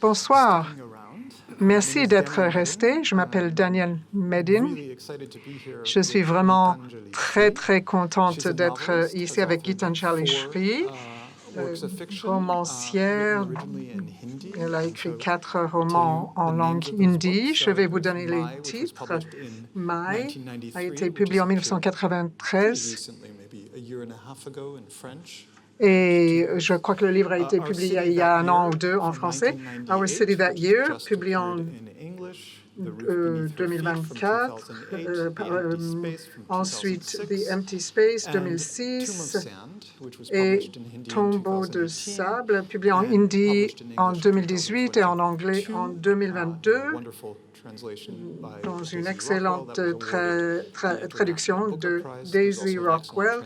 Bonsoir. Merci d'être resté. Je m'appelle Daniel Medin. Je suis vraiment très contente d'être ici avec Gitanjali Shree, romancière. Elle a écrit 4 romans en langue hindi. Je vais vous donner les titres. Mai a été publié en 1993. Et je crois que le livre a été publié il y a 1 an ou 2 en français. Our City That Year, publié en 2024. Ensuite, The Empty Space, 2006. Et Tombeau de sable, publié en hindi en 2018 et en anglais en 2022. Dans une excellente traduction de Daisy Rockwell,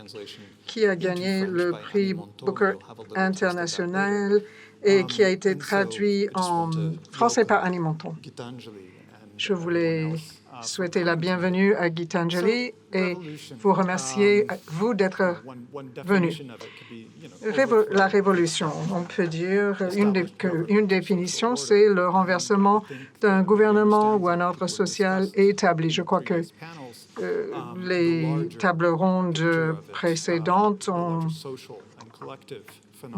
qui a gagné le prix Booker International et qui a été traduit en français par Annie Monton. Je voulais souhaiter la bienvenue à Gitanjali et vous remercier, vous, d'être venu. La révolution, on peut dire, une définition, c'est le renversement d'un gouvernement ou un ordre social établi. Je crois que les tables rondes précédentes ont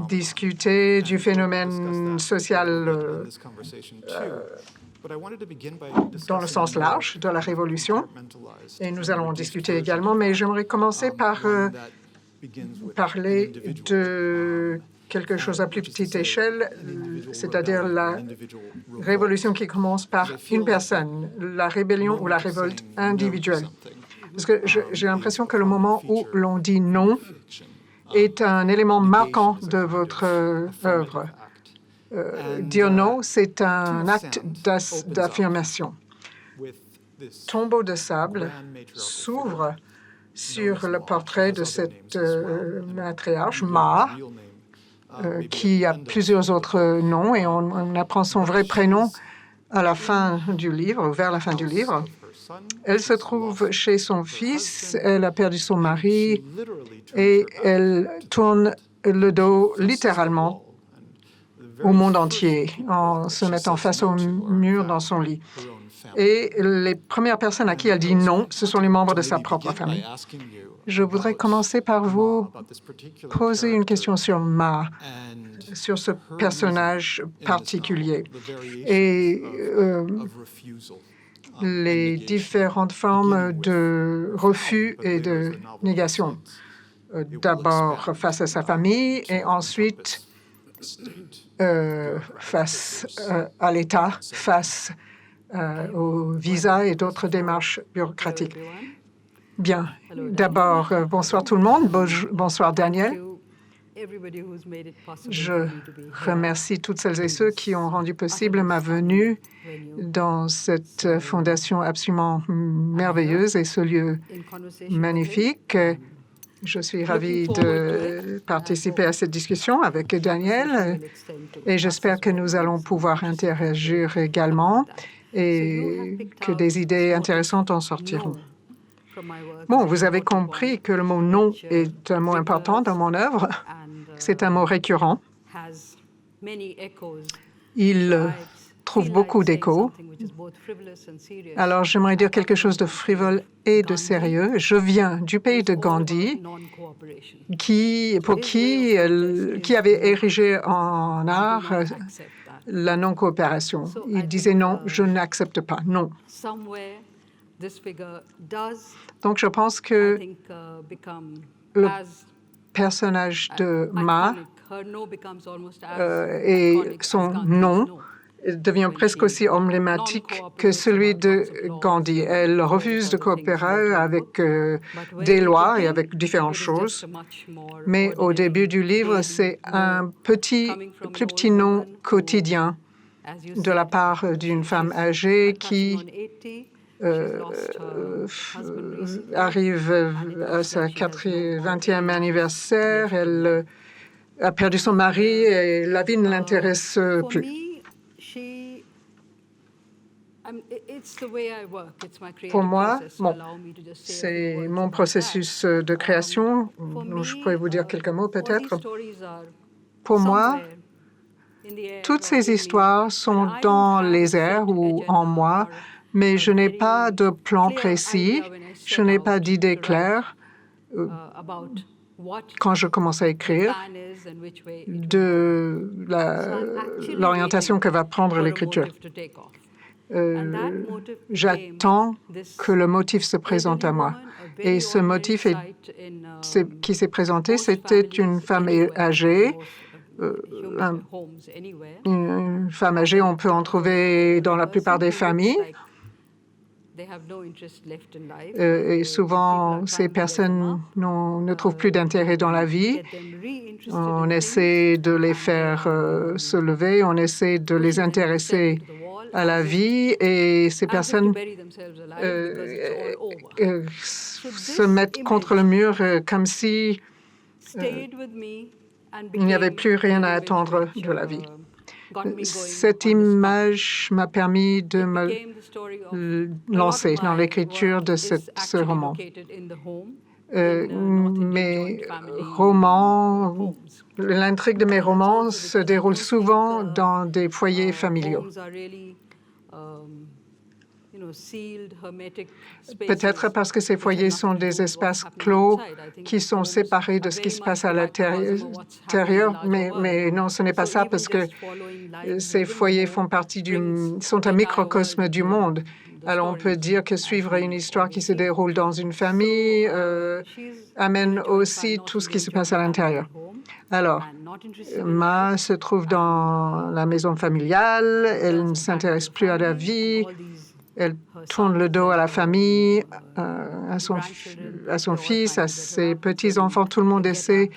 discuté du phénomène social dans le sens large de la révolution, et nous allons en discuter également, mais j'aimerais commencer par parler de quelque chose à plus petite échelle, c'est-à-dire la révolution qui commence par une personne, la rébellion ou la révolte individuelle. Parce que j'ai l'impression que le moment où l'on dit non est un élément marquant de votre œuvre. Dire non, c'est un acte d'affirmation. Tombeau de sable s'ouvre sur le portrait de cette matriarche, Ma, qui a plusieurs autres noms, et on apprend son vrai prénom à la fin du livre, vers la fin du livre. Elle se trouve chez son fils, elle a perdu son mari, et elle tourne le dos littéralement au monde entier en se mettant face au mur dans son lit. Et les premières personnes à qui elle dit non, ce sont les membres de sa propre famille. Je voudrais commencer par vous poser une question sur Ma, sur ce personnage particulier et les différentes formes de refus et de négation. D'abord face à sa famille et ensuite face à l'État, face aux visas et d'autres démarches bureaucratiques. Bien. D'abord, bonsoir tout le monde. Bonsoir Daniel. Je remercie toutes celles et ceux qui ont rendu possible ma venue dans cette fondation absolument merveilleuse et ce lieu magnifique. Je suis ravie de participer à cette discussion avec Daniel et j'espère que nous allons pouvoir interagir également et que des idées intéressantes en sortiront. Bon, vous avez compris que le mot « non » est un mot important dans mon œuvre. C'est un mot récurrent. Il trouve beaucoup d'échos. Alors, j'aimerais dire quelque chose de frivole et de sérieux. Je viens du pays de Gandhi, qui avait érigé en art la non-coopération. Il disait non, je n'accepte pas, non. Donc, je pense que le personnage de Ma et son non devient presque aussi emblématique que celui de Gandhi. Elle refuse de coopérer avec des lois et avec différentes choses. Mais au début du livre, c'est un plus petit non quotidien de la part d'une femme âgée qui arrive à sa 20e anniversaire. Elle a perdu son mari et la vie ne l'intéresse plus. Pour moi, c'est mon processus de création. Je pourrais vous dire quelques mots peut-être. Pour moi, Toutes ces histoires sont dans les airs ou en moi, mais je n'ai pas de plan précis, je n'ai pas d'idée claire quand je commence à écrire de l'orientation que va prendre l'écriture. J'attends que le motif se présente à moi. Et ce motif qui s'est présenté, c'était une femme âgée. Une femme âgée, on peut en trouver dans la plupart des familles. Et souvent, ces personnes ne trouvent plus d'intérêt dans la vie. On essaie de les faire se lever, on essaie de les intéresser à la vie et ces personnes se mettent contre le mur comme si il n'y avait plus rien à attendre de la vie. Cette image m'a permis de me lancer dans l'écriture de ce roman. Mes romans, l'intrigue de mes romans se déroule souvent dans des foyers familiaux. Peut-être parce que ces foyers sont des espaces clos qui sont séparés de ce qui se passe à l'intérieur, mais non, ce n'est pas ça, parce que ces foyers sont un microcosme du monde. Alors, on peut dire que suivre une histoire qui se déroule dans une famille amène aussi tout ce qui se passe à l'intérieur. Alors, Ma se trouve dans la maison familiale, elle ne s'intéresse plus à la vie, elle tourne le dos à la famille, à son fils, à ses petits-enfants. Tout le monde essaie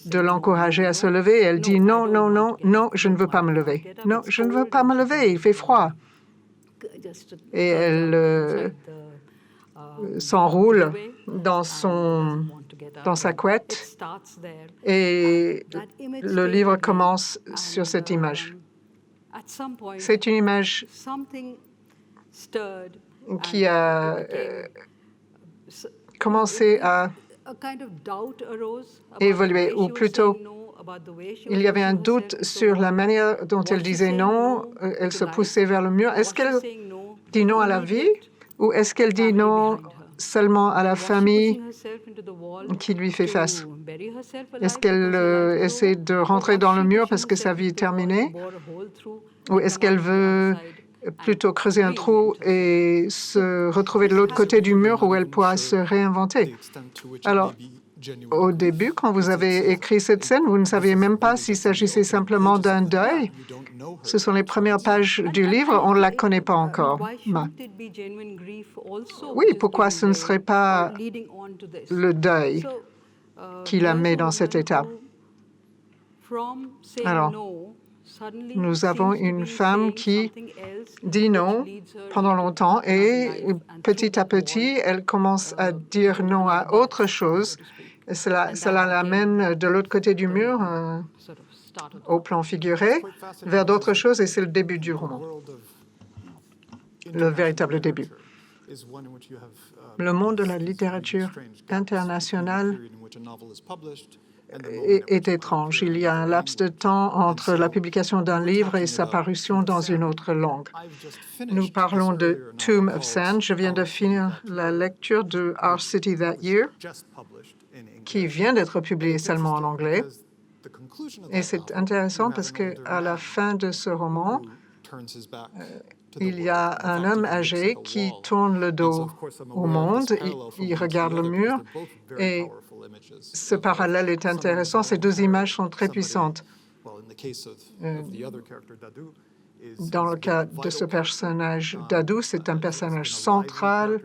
de l'encourager à se lever. Elle dit non, non, non, non, je ne veux pas me lever. Non, je ne veux pas me lever, il fait froid. Et elle s'enroule dans sa couette et le livre commence sur cette image. C'est une image qui a commencé à évoluer, ou plutôt, il y avait un doute sur la manière dont elle disait non. Elle se poussait vers le mur. Est-ce qu'elle dit non à la vie ou est-ce qu'elle dit non seulement à la famille qui lui fait face? Est-ce qu'elle essaie de rentrer dans le mur parce que sa vie est terminée? Ou est-ce qu'elle veut plutôt creuser un trou et se retrouver de l'autre côté du mur où elle pourra se réinventer? Alors, au début, quand vous avez écrit cette scène, vous ne saviez même pas s'il s'agissait simplement d'un deuil. Ce sont les premières pages du livre, on ne la connaît pas encore. Oui, pourquoi ce ne serait pas le deuil qui la met dans cet état? Alors, nous avons une femme qui dit non pendant longtemps et petit à petit, elle commence à dire non à autre chose. Cela l'amène de l'autre côté du mur, au plan figuré, vers d'autres choses, et c'est le début du roman, le véritable début. Le monde de la littérature internationale est étrange. Il y a un laps de temps entre la publication d'un livre et sa parution dans une autre langue. Nous parlons de Tomb of Sand. Je viens de finir la lecture de Our City That Year, qui vient d'être publié seulement en anglais. Et c'est intéressant parce qu'à la fin de ce roman, il y a un homme âgé qui tourne le dos au monde, il regarde le mur, et ce parallèle est intéressant. Ces deux images sont très puissantes. Dans le cas de ce personnage Dadou, c'est un personnage central,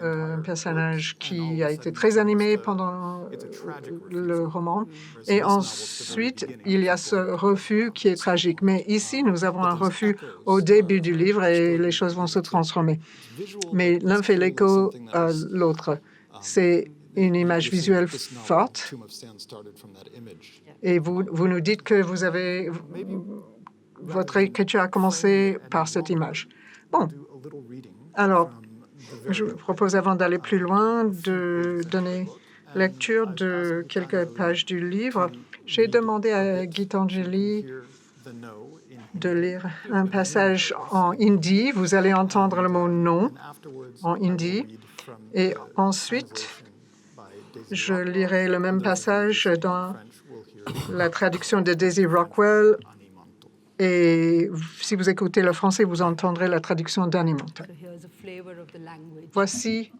un personnage qui a été très animé pendant le roman. Et ensuite, il y a ce refus qui est tragique. Mais ici, nous avons un refus au début du livre et les choses vont se transformer. Mais l'un fait l'écho à l'autre. C'est une image visuelle forte. Et vous nous dites que votre écriture a commencé par cette image. Bon, alors, je vous propose, avant d'aller plus loin, de donner lecture de quelques pages du livre. J'ai demandé à Gitanjali de lire un passage en hindi. Vous allez entendre le mot « non » en hindi. Et ensuite, je lirai le même passage dans la traduction de Daisy Rockwell. Et si vous écoutez le français, vous entendrez la traduction d'Annie Montel. Voici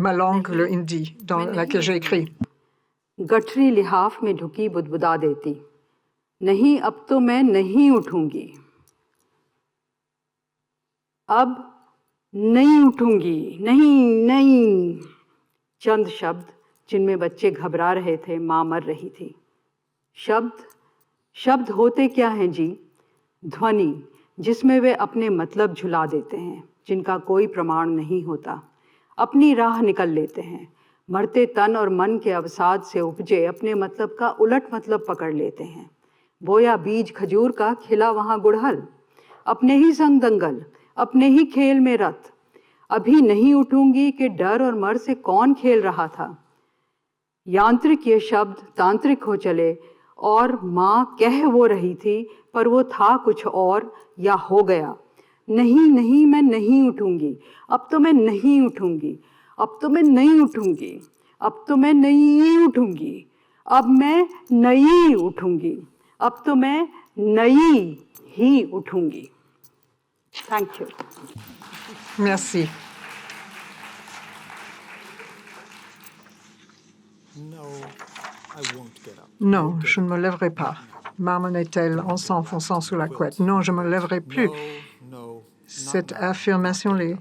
ma langue, le hindi, dans laquelle j'ai écrit. गठरी लिहाफ में ढुकी बुदबुदा देती नहीं अब तो मैं नहीं उठूंगी अब नहीं उठूंगी नहीं चंद शब्द जिनमें बच्चे घबरा रहे थे माँ मर रही थी शब्द होते क्या हैं जी ध्वनि जिसमें वे अपने मतलब झुला देते हैं जिनका कोई प्रमाण नहीं होता अपनी राह निकल लेते हैं मरते तन और मन के अवसाद से उपजे अपने मतलब का उलट मतलब पकड़ लेते हैं बोया बीज खजूर का खिला वहाँ गुड़हल अपने ही संग दंगल अपने ही खेल में रत अभी नहीं उठूंगी कि डर और मर से कौन खेल रहा था यांत्रिक ये शब्द तांत्रिक हो चले और माँ कह वो रही थी पर वो था कुछ और या हो गया नहीं मैं नहीं उठूंगी अब तो मैं नहीं उठूंगी अब तो मैं नहीं उठूंगी अब तो मैं नहीं उठूंगी अब मैं नहीं उठूंगी अब तो मैं नहीं ही उठूंगी thank you Merci. Non, je ne me lèverai pas, marmonnait-elle en s'enfonçant sous la couette. Non, je ne me lèverai plus. Cette affirmation les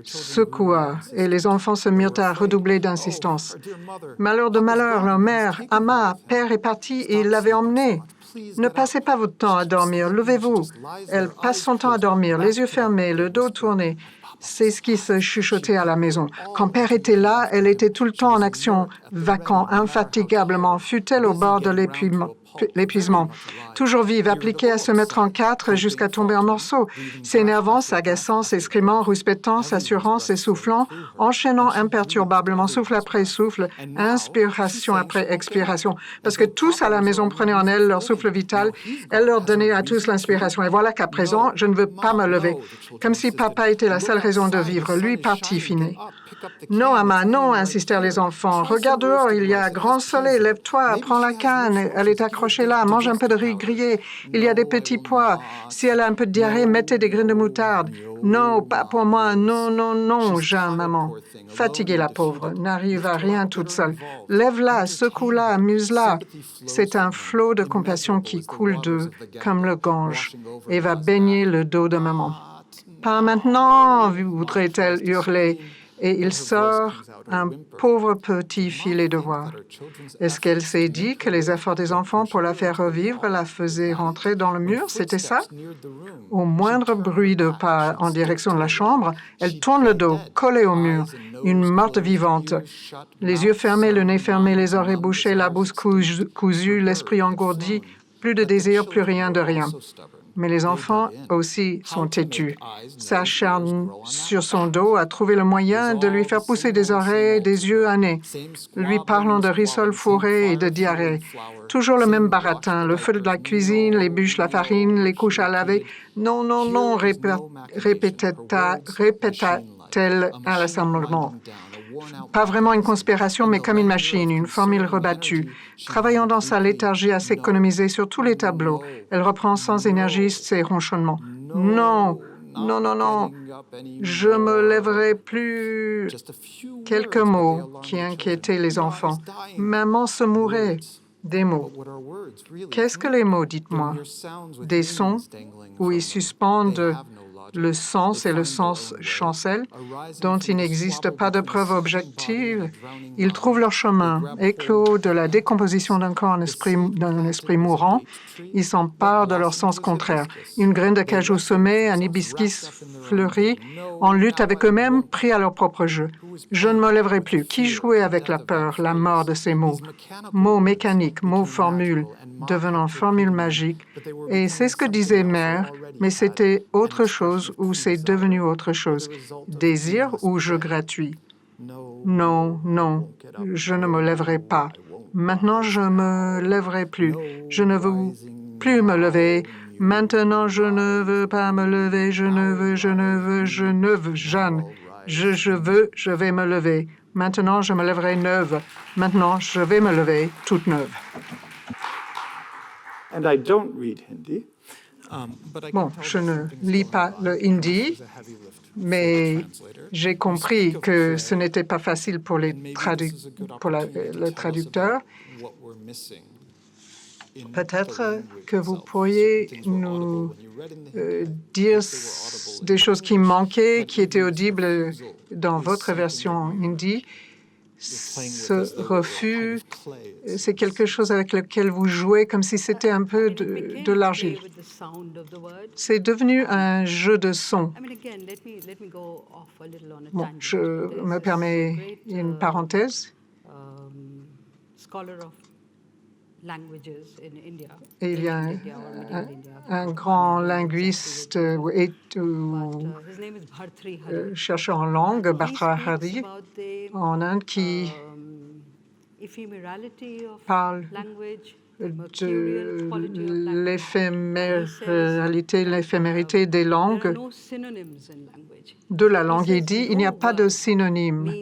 secoua et les enfants se mirent à redoubler d'insistance. Malheur de malheur, leur mère, Amma, père est parti et il l'avait emmené. Ne passez pas votre temps à dormir, levez-vous. Elle passe son temps à dormir, les yeux fermés, le dos tourné. C'est ce qui se chuchotait à la maison. Quand père était là, elle était tout le temps en action, vacant, infatigablement, fut-elle au bord de l'épuisement. Toujours vive, appliquée à se mettre en quatre jusqu'à tomber en morceaux, s'énervant, s'agaçant, s'escrimant, rouspétant, s'assurant, s'essoufflant, enchaînant imperturbablement, souffle après souffle, inspiration après expiration. Parce que tous à la maison prenaient en elle leur souffle vital, elle leur donnait à tous l'inspiration. Et voilà qu'à présent, je ne veux pas me lever. Comme si papa était la seule raison de vivre. Lui parti, fini. Non, Amma, non, insistèrent les enfants. Regarde dehors, il y a grand soleil, lève-toi, prends la canne, elle est accrochée là, mange un peu de riz grillé, il y a des petits pois. Si elle a un peu de diarrhée, mettez des graines de moutarde. Non, pas pour moi, non, Jean, maman. Fatiguée, la pauvre, n'arrive à rien toute seule. Lève-la, secoue-la, amuse-la. C'est un flot de compassion qui coule d'eux, comme le Gange, et va baigner le dos de maman. Pas maintenant, voudrait-elle hurler. Et il sort un pauvre petit filet de voix. Est-ce qu'elle s'est dit que les efforts des enfants pour la faire revivre la faisaient rentrer dans le mur? C'était ça? Au moindre bruit de pas en direction de la chambre, elle tourne le dos, collée au mur, une morte vivante. Les yeux fermés, le nez fermé, les oreilles bouchées, la bouche cousue, l'esprit engourdi, plus de désir, plus rien de rien. Mais les enfants aussi sont têtus, s'acharnent sur son dos à trouver le moyen de lui faire pousser des oreilles, des yeux, un nez, lui parlant de rissoles fourrées et de diarrhée. Toujours le même baratin, le feu de la cuisine, les bûches, la farine, les couches à laver. Non, répéta-t-elle inlassablement. Pas vraiment une conspiration, mais comme une machine, une formule rebattue. Travaillant dans sa léthargie à s'économiser sur tous les tableaux, elle reprend sans énergie ses ronchonnements. Non, je me lèverai plus. Quelques mots qui inquiétaient les enfants. Maman se mourait. Des mots. Qu'est-ce que les mots, dites-moi? Des sons où ils suspendent le sens et le sens chancelle, dont il n'existe pas de preuve objective, ils trouvent leur chemin, éclos de la décomposition d'un corps d'un esprit mourant, ils s'emparent de leur sens contraire. Une graine de cajou semée, un hibiscus fleuri, en lutte avec eux-mêmes, pris à leur propre jeu. Je ne me lèverai plus. Qui jouait avec la peur, la mort de ces mots? Mots mécaniques, mots formules, devenant formules magiques. Et c'est ce que disait Mère, mais c'était autre chose ou c'est devenu autre chose. Désir ou jeu gratuit. Non, non, je ne me lèverai pas. Maintenant, je ne me lèverai plus. Je ne veux plus me lever. Maintenant, je ne veux pas me lever. Je ne veux, je ne veux, je ne veux, Jeanne. Je veux, je vais me lever. Maintenant, je me lèverai neuve. Maintenant, je vais me lever toute neuve. Bon, je ne lis pas le hindi, mais j'ai compris que ce n'était pas facile pour le traducteur. Peut-être que vous pourriez nous dire des choses qui manquaient, qui étaient audibles dans votre version hindi. Ce refus, c'est quelque chose avec lequel vous jouez comme si c'était un peu de l'argile. C'est devenu un jeu de sons. Bon, je me permets une parenthèse. Et il y a un grand linguiste chercheur en langue, Bhartrhari, en Inde, qui parle de l'éphémérité des langues, de la langue. Il dit il n'y a pas de synonyme.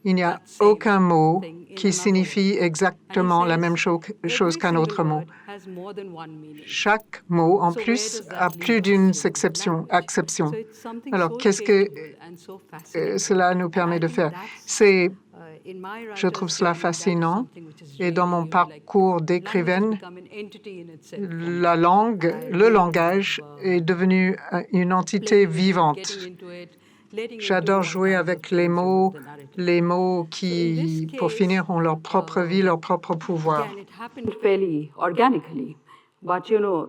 Il n'y a aucun mot qui signifie exactement la même chose qu'un autre mot. Chaque mot, en plus, a plus d'une acception. Alors, qu'est-ce que cela nous permet de faire? Je trouve cela fascinant. Et dans mon parcours d'écrivaine, le langage est devenu une entité vivante. J'adore jouer avec les mots qui, pour finir, ont leur propre vie, leur propre pouvoir. Fairly organically, but you know,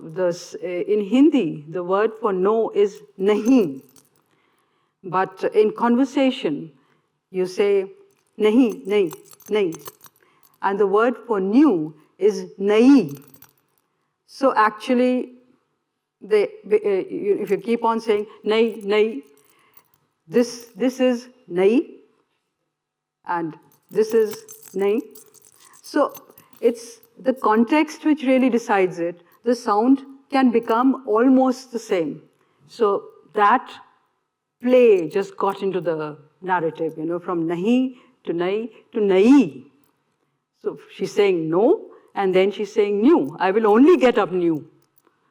in Hindi, the word for no is nahi. But in conversation, you say nahi, nahi, nahi, and the word for new is nahi. So actually, if you keep on saying nahi, nahi, this is nahi, and this is nahi. So it's the context which really decides it. The sound can become almost the same. So that play just got into the narrative, you know, from nahi to nahi to nahi. So she's saying no, and then she's saying new. I will only get up new.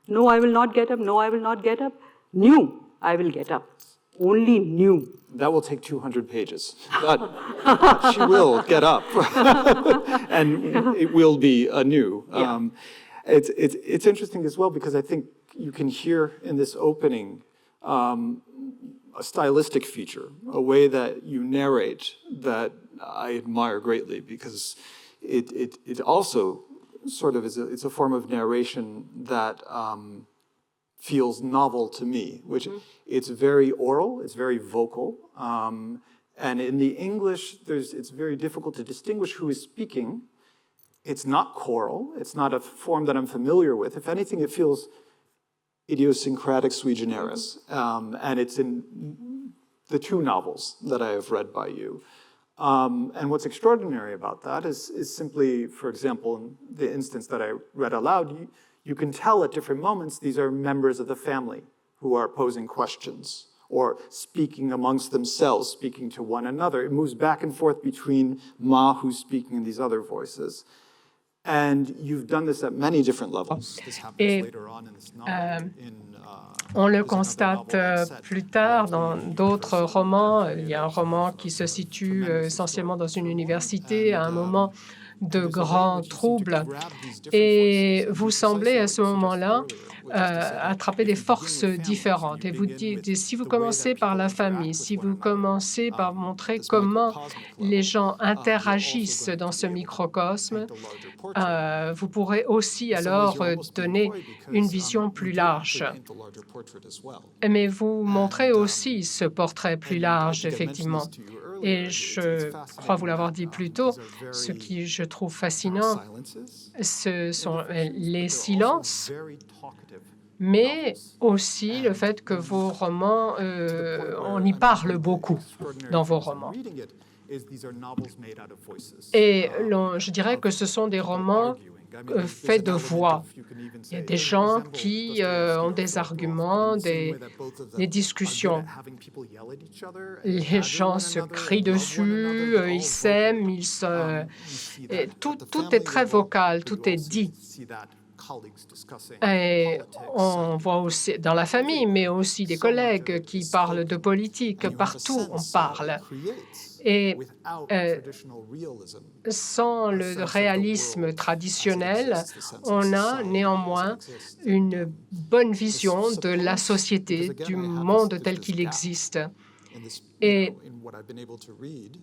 No, I will not get up. No, I will not get up. New, I will get up. Only new. That will take 200 pages, but she will get up, and it will be anew. Yeah. It's interesting as well because I think you can hear in this opening a stylistic feature, a way that you narrate that I admire greatly because it also sort of it's a form of narration that feels novel to me, which it's very oral, it's very vocal, and in the English, it's very difficult to distinguish who is speaking. It's not choral, it's not a form that I'm familiar with. If anything, it feels idiosyncratic sui generis, and it's in the two novels that I have read by you. And what's extraordinary about that is simply, for example, in the instance that I read aloud, you can tell at different moments these are members of the family who are posing questions or speaking amongst themselves, speaking to one another. It moves back and forth between Ma, who's speaking, and these other voices. And you've done this at many different levels. This happens later on in this novel. On le constate plus tard dans d'autres romans. Il y a un roman qui se situe essentiellement dans une université à un moment de grands troubles. Et vous semblez à ce moment-là attraper des forces différentes. Et vous dites, si vous commencez par la famille, si vous commencez par montrer comment les gens interagissent dans ce microcosme, vous pourrez aussi alors donner une vision plus large. Mais vous montrez aussi ce portrait plus large, effectivement. Et je crois vous l'avoir dit plus tôt, ce qui je trouve fascinant, ce sont les silences mais aussi le fait que vos romans, on y parle beaucoup dans vos romans. Et je dirais que ce sont des romans faits de voix. Il y a des gens qui ont des arguments, des discussions. Les gens se crient dessus, ils s'aiment, et tout est très vocal, tout est dit. Et on voit aussi dans la famille, mais aussi des collègues qui parlent de politique. Partout, on parle. Et sans le réalisme traditionnel, on a néanmoins une bonne vision de la société, du monde tel qu'il existe. Et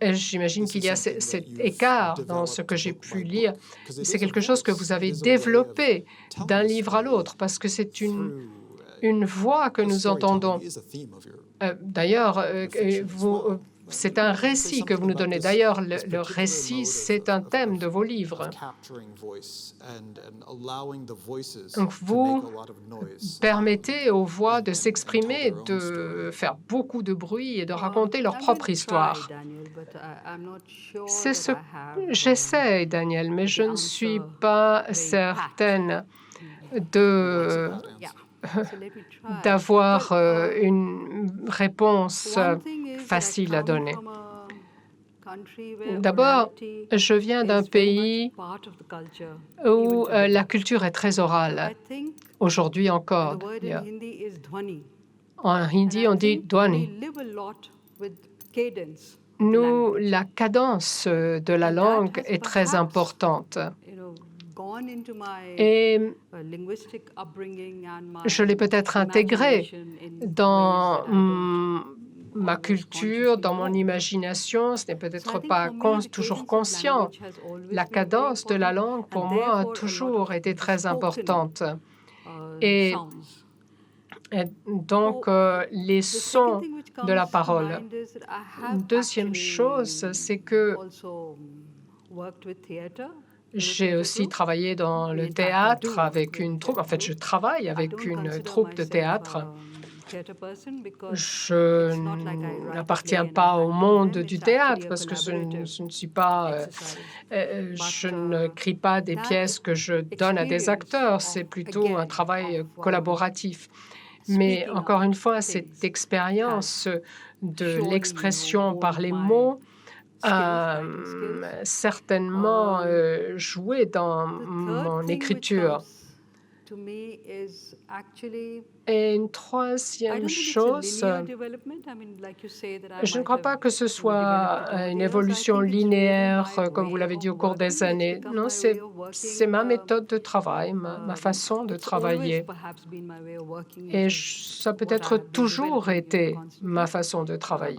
j'imagine qu'il y a cet écart dans ce que j'ai pu lire. C'est quelque chose que vous avez développé d'un livre à l'autre, parce que c'est une voix que nous entendons. D'ailleurs, c'est un récit que vous nous donnez. D'ailleurs, le récit, c'est un thème de vos livres. Donc, vous permettez aux voix de s'exprimer, de faire beaucoup de bruit et de raconter leur propre histoire. C'est ce que j'essaie, Daniel, mais je ne suis pas certaine d'avoir une réponse facile à donner. D'abord, je viens d'un pays où la culture est très orale. Aujourd'hui encore. En hindi, on dit dhwani. Nous, la cadence de la langue est très importante. Et je l'ai peut-être intégré dans ma culture, dans mon imagination. Ce n'est peut-être pas toujours conscient. La cadence de la langue, pour moi, a toujours été très importante. Et donc, les sons de la parole. Deuxième chose, c'est que j'ai aussi travaillé dans le théâtre avec une troupe. En fait, je travaille avec une troupe de théâtre. Je n'appartiens pas au monde du théâtre parce que je ne suis pas... je ne crée pas des pièces que je donne à des acteurs. C'est plutôt un travail collaboratif. Mais encore une fois, cette expérience de l'expression par les mots a certainement joué dans mon écriture. Et une troisième chose, je ne crois pas que ce soit une évolution linéaire, comme vous l'avez dit, au cours des années. Non, c'est ma méthode de travail, ma façon de travailler. Et ça a peut-être toujours été ma façon de travailler,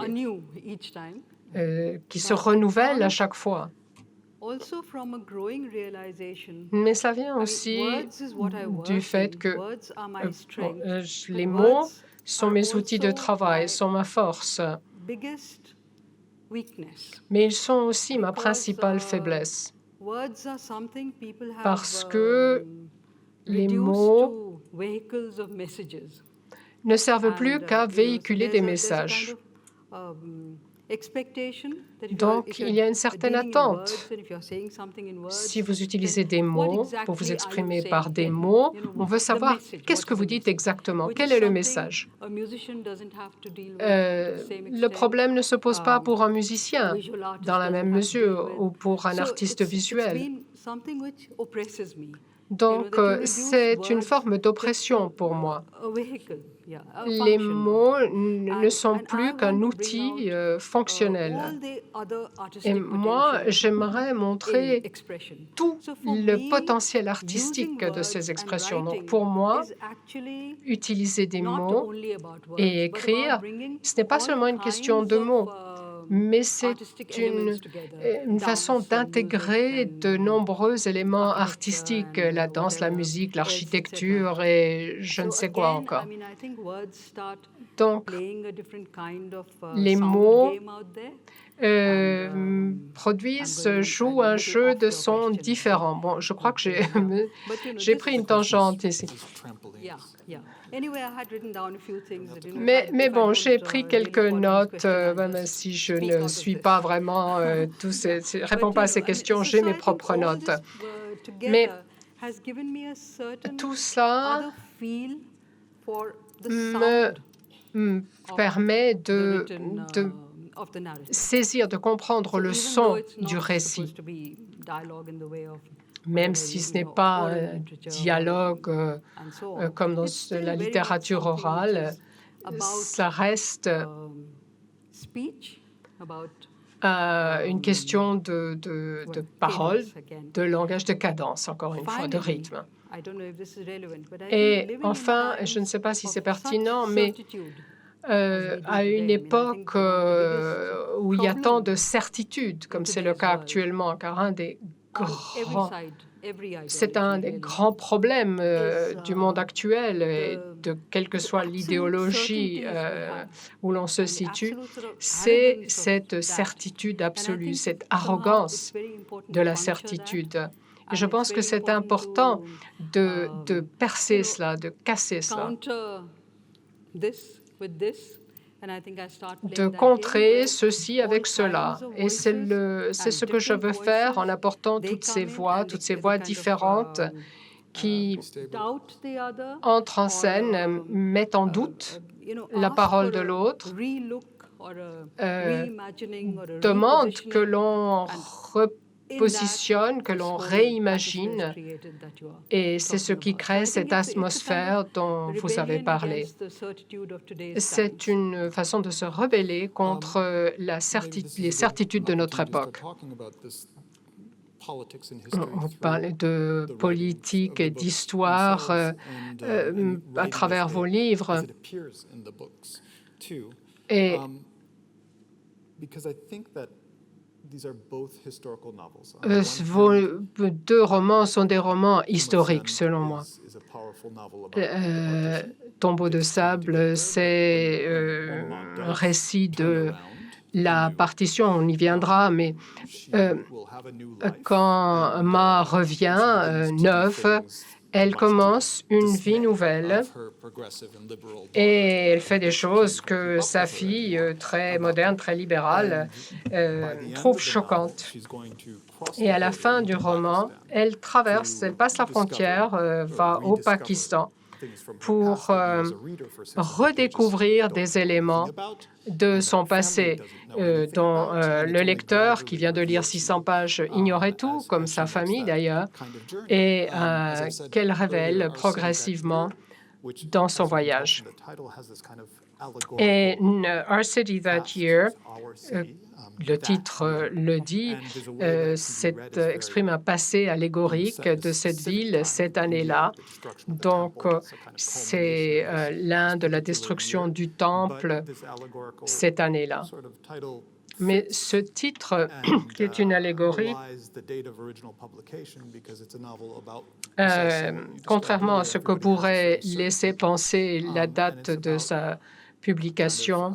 qui se renouvelle à chaque fois. Mais ça vient aussi du fait que les mots sont mes outils de travail, sont ma force. Mais ils sont aussi ma principale faiblesse. Parce que les mots ne servent plus qu'à véhiculer des messages. Donc, il y a une certaine attente. Si vous utilisez des mots pour vous exprimer par des mots, on veut savoir qu'est-ce que vous dites exactement, quel est le message. Le problème ne se pose pas pour un musicien dans la même mesure ou pour un artiste visuel. Donc, c'est une forme d'oppression pour moi. Les mots ne sont plus qu'un outil fonctionnel. Et moi, j'aimerais montrer tout le potentiel artistique de ces expressions. Donc, pour moi, utiliser des mots et écrire, ce n'est pas seulement une question de mots, mais c'est une façon d'intégrer de nombreux éléments artistiques, la danse, la musique, l'architecture et je ne sais quoi encore. Donc, les mots jouent un jeu de sons différents. Bon, je crois que j'ai pris une tangente ici. Mais bon, j'ai pris quelques notes, même si je ne suis pas vraiment réponds pas à ces questions, j'ai mes propres notes. Mais tout ça me permet de saisir, de comprendre le son du récit, même si ce n'est pas un dialogue comme dans la littérature orale, ça reste une question de parole, de langage, de cadence, encore une fois, de rythme. Et enfin, je ne sais pas si c'est pertinent, mais à une époque où il y a tant de certitudes, comme c'est le cas actuellement, car c'est un des grands problèmes du monde actuel, et de quelle que soit l'idéologie où l'on se situe, c'est cette certitude absolue, cette arrogance de la certitude. Et je pense que c'est important de percer cela, de casser cela, de contrer ceci avec cela. Et c'est ce que je veux faire en apportant toutes ces voix différentes qui entrent en scène, mettent en doute la parole de l'autre, demandent que l'on repositionne, que l'on réimagine, et c'est ce qui crée cette atmosphère dont vous avez parlé. C'est une façon de se rebeller contre les certitudes de notre époque. On parle de politique et d'histoire à travers vos livres. Et vos deux romans sont des romans historiques, selon moi. Tombeau de sable, c'est un récit de la partition, on y viendra, mais quand Ma revient, neuve, elle commence une vie nouvelle et elle fait des choses que sa fille, très moderne, très libérale, trouve choquantes. Et à la fin du roman, elle passe la frontière, va au Pakistan pour redécouvrir des éléments de son passé dont le lecteur qui vient de lire 600 pages ignorait tout, comme sa famille d'ailleurs, et qu'elle révèle progressivement dans son voyage. Et Our City That Year, le titre le dit, exprime un passé allégorique de cette ville cette année-là. Donc, c'est l'Inde de la destruction du temple cette année-là. Mais ce titre, qui est une allégorie, contrairement à ce que pourrait laisser penser la date de sa publication,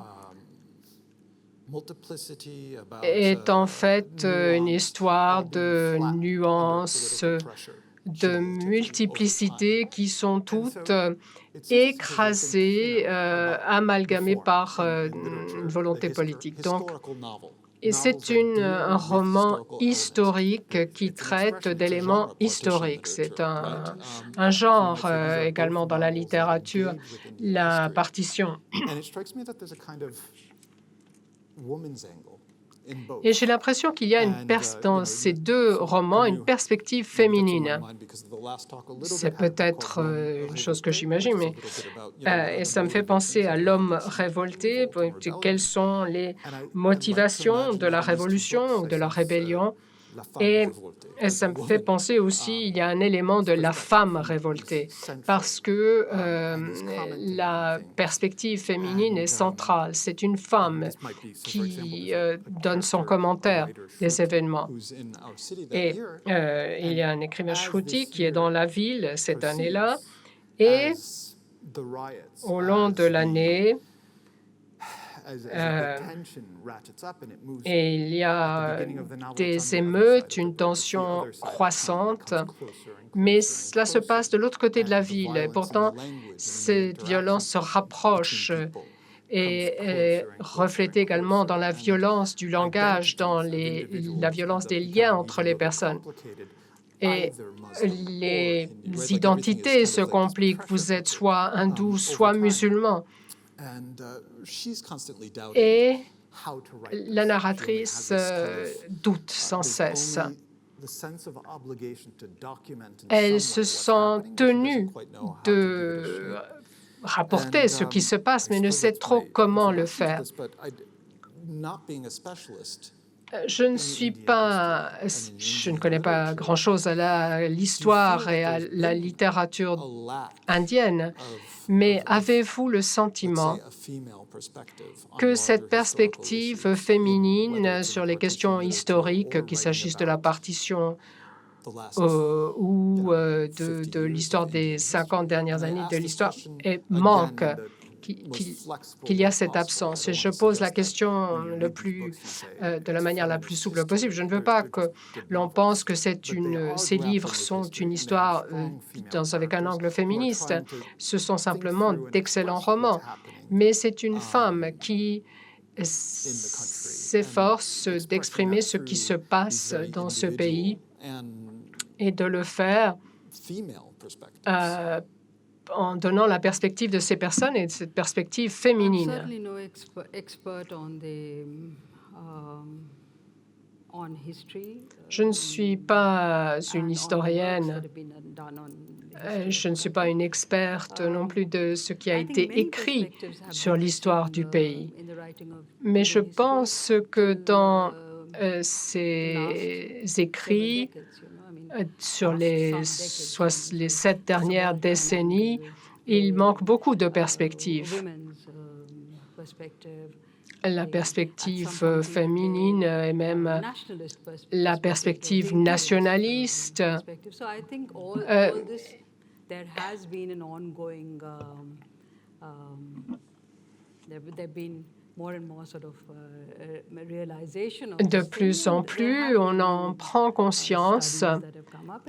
est en fait une histoire de nuances, de multiplicité qui sont toutes écrasées, amalgamées par une volonté politique. Donc, et c'est un roman historique qui traite d'éléments historiques. C'est un genre également dans la littérature, la partition. Et j'ai l'impression qu'il y a dans ces deux romans une perspective féminine. C'est peut-être une chose que j'imagine, mais et ça me fait penser à l'homme révolté. Quelles sont les motivations de la révolution ou de la rébellion? Et ça me fait penser aussi, il y a un élément de la femme révoltée, parce que la perspective féminine est centrale. C'est une femme qui donne son commentaire des événements. Et il y a un écrivain Shruti qui est dans la ville cette année-là, et au long de l'année, Et il y a des émeutes, une tension croissante, mais cela se passe de l'autre côté de la ville. Et pourtant, cette violence se rapproche et est reflétée également dans la violence du langage, dans la violence des liens entre les personnes. Et les identités se compliquent. Vous êtes soit hindou, soit musulman. Et la narratrice doute sans cesse. Elle se sent tenue de rapporter ce qui se passe, mais ne sait trop comment le faire. Je ne connais pas grand-chose à l'histoire et à la littérature indienne, mais avez-vous le sentiment que cette perspective féminine sur les questions historiques, qu'il s'agisse de la partition ou de l'histoire des 50 dernières années de l'histoire, manque, qu'il y a cette absence? Et je pose la question de la manière la plus souple possible. Je ne veux pas que l'on pense que ces livres sont une histoire avec un angle féministe. Ce sont simplement d'excellents romans. Mais c'est une femme qui s'efforce d'exprimer ce qui se passe dans ce pays et de le faire en donnant la perspective de ces personnes et de cette perspective féminine. Je ne suis pas une historienne, je ne suis pas une experte non plus de ce qui a été écrit sur l'histoire du pays. Mais je pense que dans ces écrits, sur les 7 dernières décennies, il manque beaucoup de perspectives. La perspective féminine et même la perspective nationaliste. De plus en plus, on en prend conscience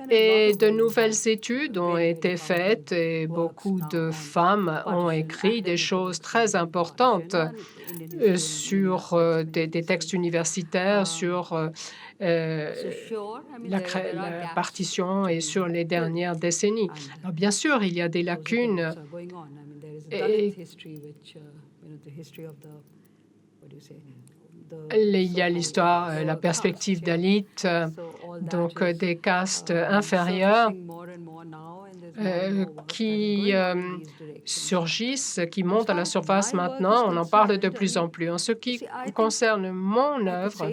et de nouvelles études ont été faites et beaucoup de femmes ont écrit des choses très importantes sur des textes universitaires, sur la partition et sur les dernières décennies. Alors, bien sûr, il y a des lacunes et il y a l'histoire, la perspective Dalit, donc des castes inférieures qui surgissent, qui montent à la surface maintenant. On en parle de plus en plus. En ce qui concerne mon œuvre,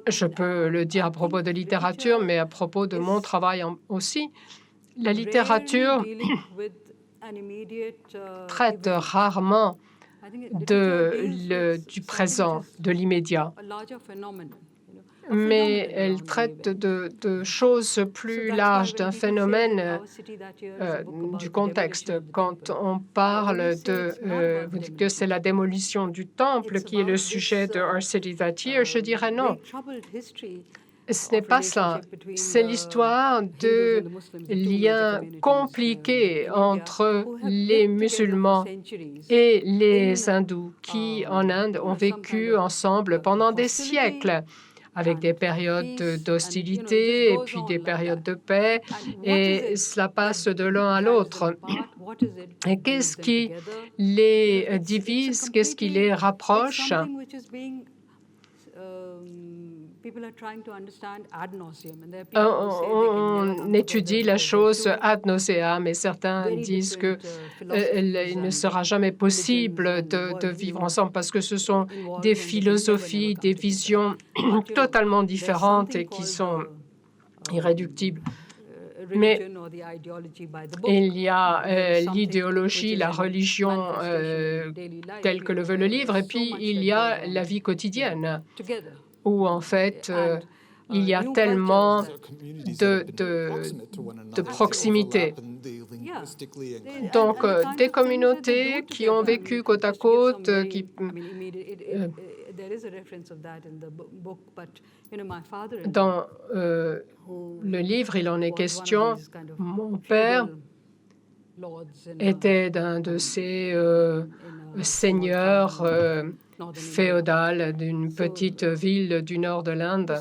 je peux le dire à propos de littérature, mais à propos de mon travail aussi. La littérature traite rarement du présent, de l'immédiat. Mais elle traite de choses plus larges, d'un phénomène du contexte. Quand on parle vous dites que c'est la démolition du temple qui est le sujet de Our City That Year, je dirais non. Ce n'est pas ça. C'est l'histoire de liens compliqués entre les musulmans et les hindous qui, en Inde, ont vécu ensemble pendant des siècles, avec des périodes d'hostilité et puis des périodes de paix, et cela passe de l'un à l'autre. Et qu'est-ce qui les divise, qu'est-ce qui les rapproche? On étudie la chose ad nauseam, et certains disent qu'il ne sera jamais possible de vivre ensemble parce que ce sont des philosophies, des visions totalement différentes et qui sont irréductibles. Mais il y a l'idéologie, la religion telle que le veut le livre, et puis il y a la vie quotidienne, où en fait il y a tellement de proximité. Donc, des communautés qui ont vécu côte à côte, dans le livre, il en est question. Mon père était d'un de ces seigneurs féodal d'une petite ville du nord de l'Inde.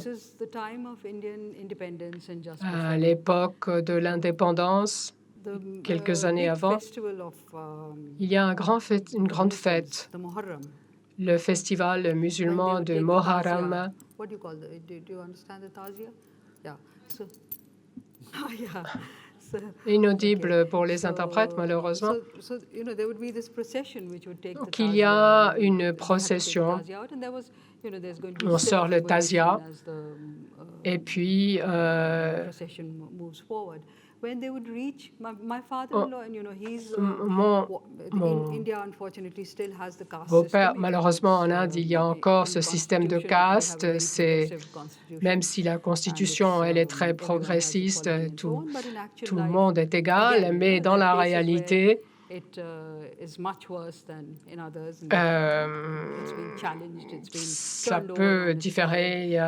À l'époque de l'indépendance, quelques années avant, il y a une grande fête, le festival musulman de Muharram. Inaudible pour les interprètes, malheureusement. Donc, il y a une procession. On sort le tazia et puis mon beau-père, malheureusement, en Inde, il y a encore ce système de caste. Même si la Constitution, elle est très progressiste, tout le monde est égal, mais dans la réalité, ça peut différer,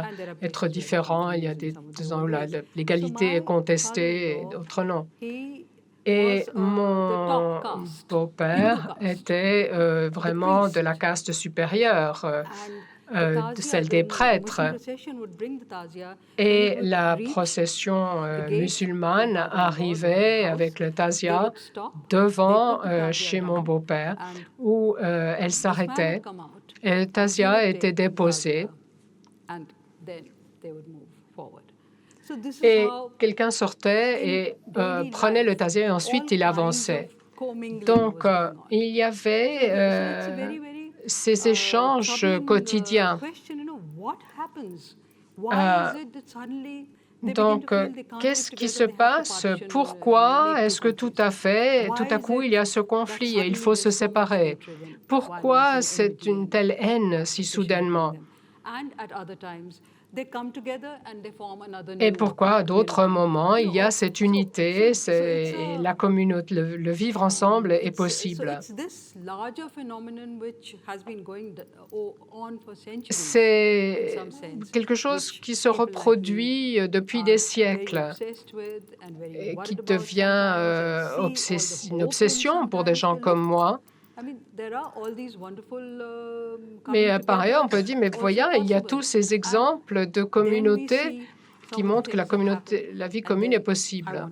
être différent. Il y a des ans où l'égalité est contestée et d'autres non. Et mon beau-père était vraiment de la caste supérieure, de celle des prêtres. Et la procession musulmane arrivait avec le tazia devant chez mon beau-père, où elle s'arrêtait. Et le tazia était déposé. Et quelqu'un sortait et prenait le tazia et ensuite il avançait. Donc, il y avait ces échanges quotidiens. Donc, qu'est-ce qui se passe? Pourquoi est-ce que tout à coup, il y a ce conflit et il faut se séparer? Pourquoi c'est une telle haine si soudainement? Et pourquoi, à d'autres moments, il y a cette unité, la communauté, le vivre ensemble est possible. C'est quelque chose qui se reproduit depuis des siècles et qui devient une obsession pour des gens comme moi. Mais par ailleurs, on peut dire, mais voyez, il y a tous ces exemples de communautés qui montrent que la vie commune est possible.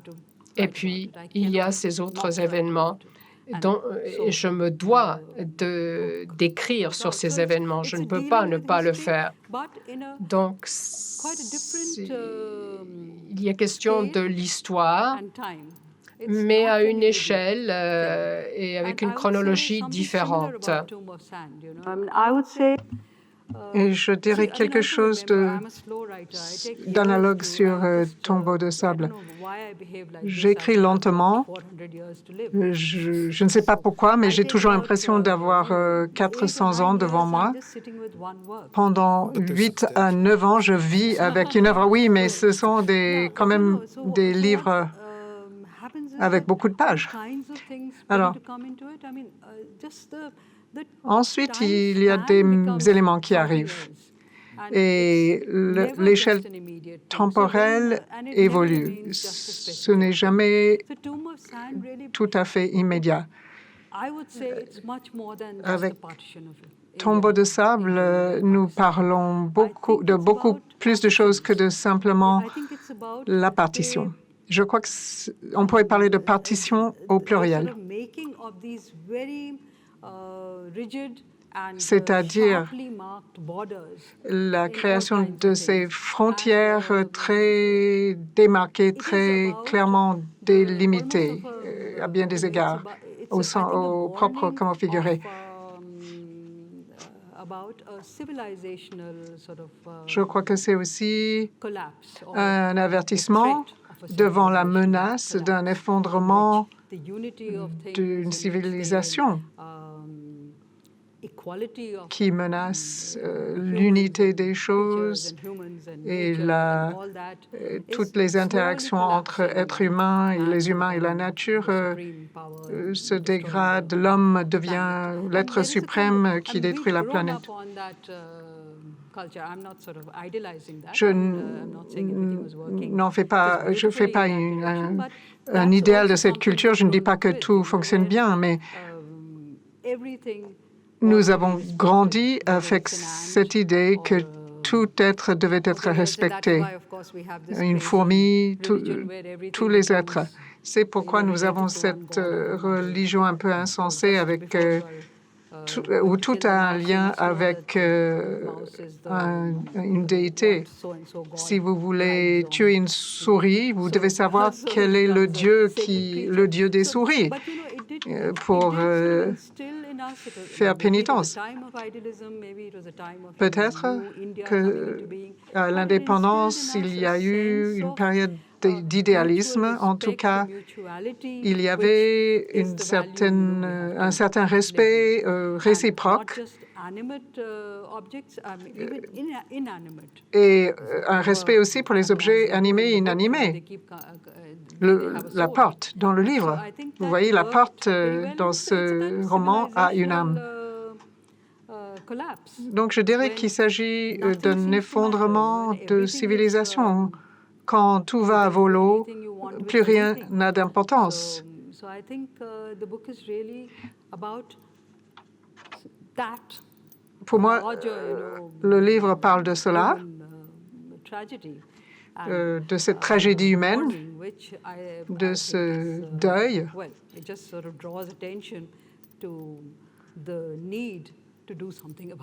Et puis, il y a ces autres événements dont je me dois d'écrire sur ces événements. Je ne peux pas ne pas le faire. Donc, il y a question de l'histoire, mais à une échelle et avec une chronologie différente. Et je dirais quelque chose d'analogue sur Tombeau de sable. J'écris lentement. Je ne sais pas pourquoi, mais j'ai toujours l'impression d'avoir 400 ans devant moi. Pendant 8 à 9 ans, je vis avec une œuvre. Oui, mais ce sont quand même des livres avec beaucoup de pages. Alors, ensuite, il y a des éléments qui arrivent et l'échelle temporelle évolue. Ce n'est jamais tout à fait immédiat. Avec Tombeau de sable, nous parlons de beaucoup plus de choses que de simplement la partition. Je crois qu'on pourrait parler de partition au pluriel, c'est-à-dire la création de ces frontières très démarquées, très clairement délimitées à bien des égards, au propre comment figurer. Je crois que c'est aussi un avertissement devant la menace d'un effondrement d'une civilisation qui menace l'unité des choses et toutes les interactions entre êtres humains et les humains et la nature se dégradent. L'homme devient l'être suprême qui détruit la planète. Je n'en fais pas, je fais pas un idéal de cette culture. Je ne dis pas que tout fonctionne bien, mais nous avons grandi avec cette idée que tout être devait être respecté. Une fourmi, tous les êtres. C'est pourquoi nous avons cette religion un peu insensée avec où tout a un lien avec une déité. Si vous voulez tuer une souris, vous devez savoir quel est le dieu des souris pour faire pénitence. Peut-être qu'à l'indépendance, il y a eu une période d'idéalisme. En tout cas, il y avait un certain respect réciproque et un respect aussi pour les objets animés et inanimés. La porte dans le livre, vous voyez, la porte dans ce roman a une âme. Donc je dirais qu'il s'agit d'un effondrement de civilisation. Quand tout va à volo, plus rien n'a d'importance. Pour moi, le livre parle de cela, de cette tragédie humaine, de ce deuil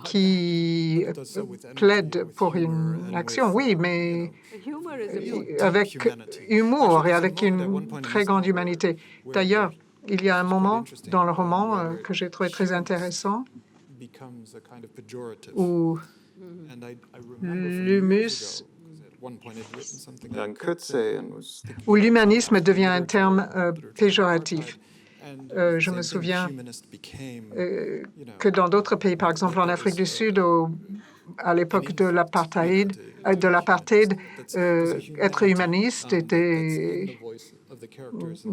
qui plaide pour une action, oui, mais avec humour et avec une très grande humanité. D'ailleurs, il y a un moment dans le roman que j'ai trouvé très intéressant où l'humanisme devient un terme péjoratif. Je me souviens que dans d'autres pays, par exemple en Afrique du Sud, à l'époque de l'apartheid, être humaniste était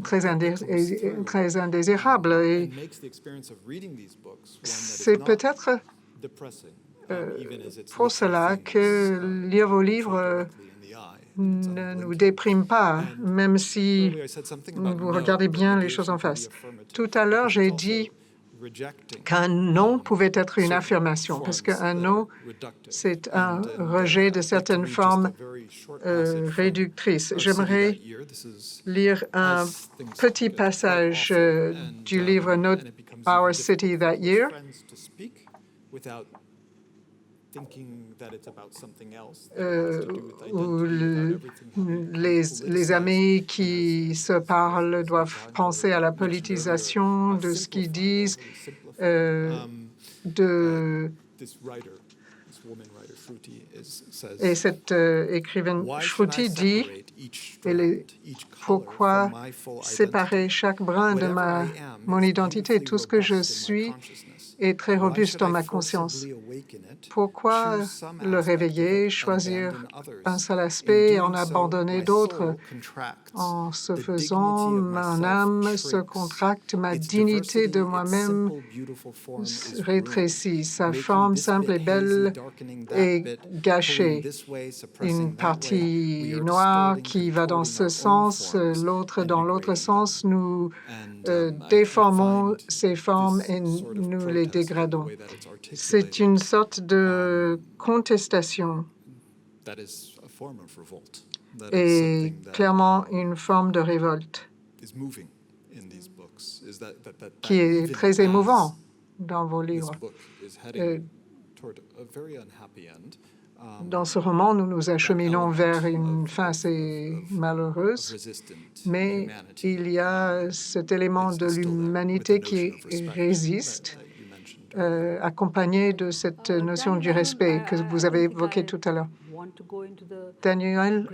très indésirable. Et c'est peut-être pour cela que lire vos livres ne nous déprime pas, même si vous regardez bien les choses en face. Tout à l'heure, j'ai dit qu'un non pouvait être une affirmation, parce qu'un non, c'est un rejet de certaines formes réductrices. J'aimerais lire un petit passage du livre Not Our City That Year, où les amis qui se parlent doivent penser à la politisation de ce qu'ils disent, et cette écrivaine Shruti dit pourquoi séparer chaque brin de mon identité, tout ce que je suis est très robuste dans ma conscience. Pourquoi le réveiller, choisir un seul aspect et en abandonner d'autres? En ce faisant, mon âme se contracte, ma dignité de moi-même rétrécit. Sa forme simple et belle est gâchée. Une partie noire qui va dans ce sens, l'autre dans l'autre sens. Nous déformons ces formes et nous les dégradons. C'est une sorte de contestation et clairement une forme de révolte qui est très émouvant dans vos livres. Dans ce roman, nous nous acheminons vers une fin assez malheureuse, mais il y a cet élément de l'humanité qui résiste, accompagné de cette notion du respect que vous avez évoquée tout à l'heure. Daniel,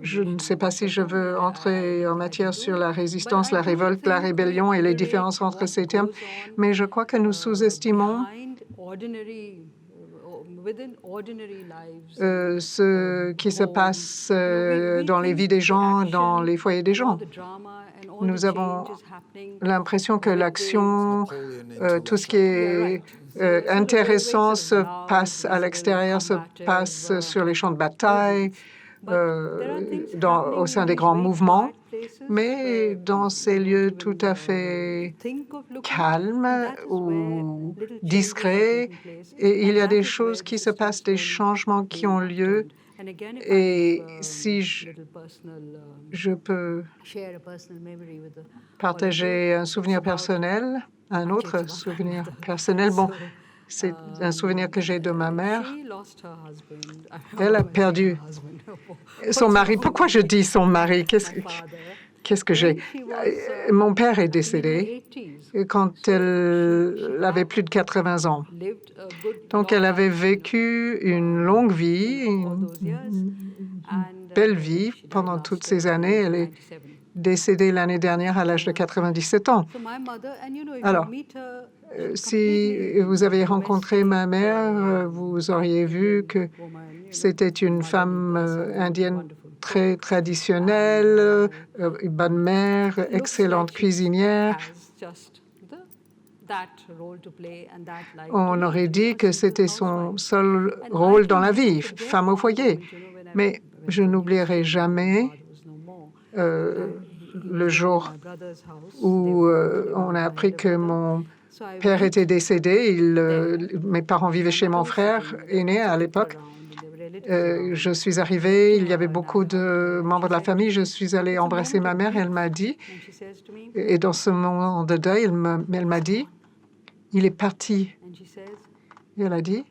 je ne sais pas si je veux entrer en matière sur la résistance, la révolte, la rébellion et les différences entre ces termes, mais je crois que nous sous-estimons ce qui se passe dans les vies des gens, dans les foyers des gens. Nous avons l'impression que l'action, tout ce qui est intéressant se passe à l'extérieur, se passe sur les champs de bataille, au sein des grands mouvements, mais dans ces lieux tout à fait calmes ou discrets, et il y a des choses qui se passent, des changements qui ont lieu. Et si je peux partager un souvenir personnel, un autre souvenir personnel, bon, c'est un souvenir que j'ai de ma mère. Elle a perdu son mari. Pourquoi je dis son mari? Qu'est-ce que j'ai? Mon père est décédé quand elle avait plus de 80 ans. Donc, elle avait vécu une longue vie, une belle vie pendant toutes ces années. Elle est décédée l'année dernière à l'âge de 97 ans. Alors, si vous avez rencontré ma mère, vous auriez vu que c'était une femme indienne très traditionnelle, une bonne mère, excellente cuisinière. On aurait dit que c'était son seul rôle dans la vie, femme au foyer. Mais je n'oublierai jamais le jour où on a appris que mon père était décédé. Mes parents vivaient chez mon frère aîné à l'époque. Je suis arrivée, il y avait beaucoup de membres de la famille. Je suis allée embrasser ma mère et elle m'a dit, et dans ce moment de deuil, elle m'a dit, il est parti. Et elle a dit,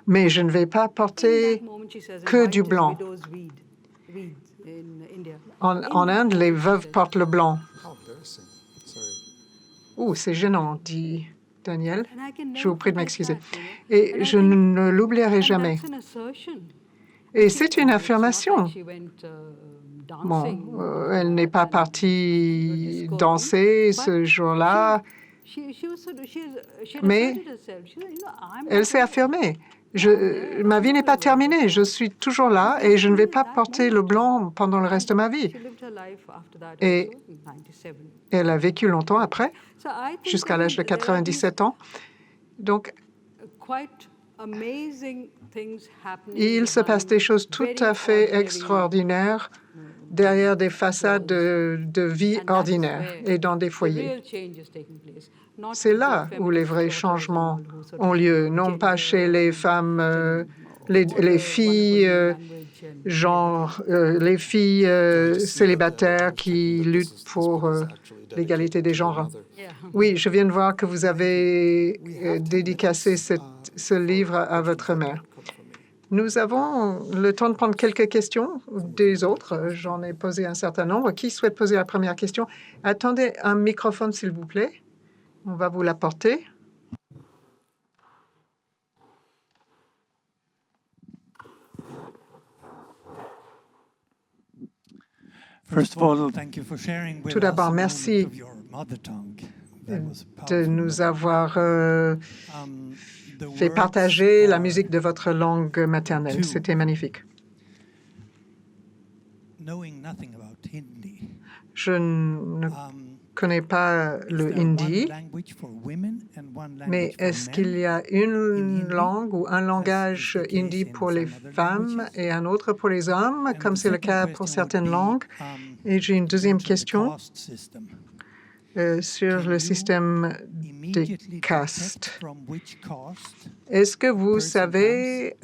mais je ne vais pas porter que du blanc. En Inde, les veuves portent le blanc. Ouh, c'est gênant, dit Daniel. Je vous prie de m'excuser. Et je ne l'oublierai jamais. Et c'est une affirmation. Bon, elle n'est pas partie danser ce jour-là, mais elle s'est affirmée. Ma vie n'est pas terminée. Je suis toujours là et je ne vais pas porter le blanc pendant le reste de ma vie. Et elle a vécu longtemps après, jusqu'à l'âge de 97 ans. Donc, il se passe des choses tout à fait extraordinaires derrière des façades de vie ordinaire et dans des foyers. C'est là où les vrais changements ont lieu, non pas chez les femmes, les filles, les filles célibataires qui luttent pour l'égalité des genres. Oui, je viens de voir que vous avez dédicacé ce livre à votre mère. Nous avons le temps de prendre quelques questions des autres. J'en ai posé un certain nombre. Qui souhaite poser la première question? Attendez un microphone, s'il vous plaît. On va vous l'apporter. Tout d'abord, merci de nous avoir fait partager la musique de votre langue maternelle. C'était magnifique. Je ne connais pas le hindi, mais est-ce qu'il y a une langue ou un langage hindi pour les femmes et un autre pour les hommes, comme c'est le cas pour certaines langues? Et j'ai une deuxième question sur le système des castes. Est-ce que vous savez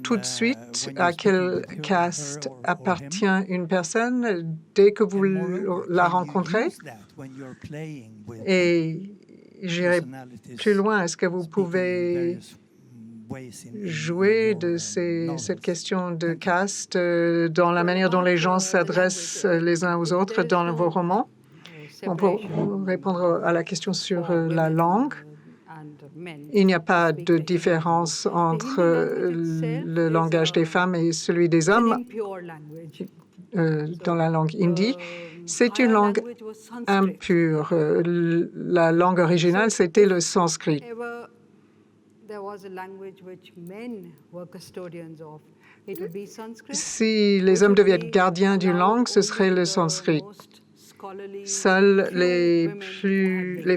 tout de suite à quelle caste appartient une personne dès que vous la rencontrez? Et j'irai plus loin. Est-ce que vous pouvez jouer de cette question de caste dans la manière dont les gens s'adressent les uns aux autres dans vos romans? On peut répondre à la question sur la langue. Il n'y a pas de différence entre le langage des femmes et celui des hommes dans la langue hindi. C'est une langue impure. La langue originale, c'était le sanskrit. Si les hommes devaient être gardiens d'une langue, ce serait le sanskrit. Seules les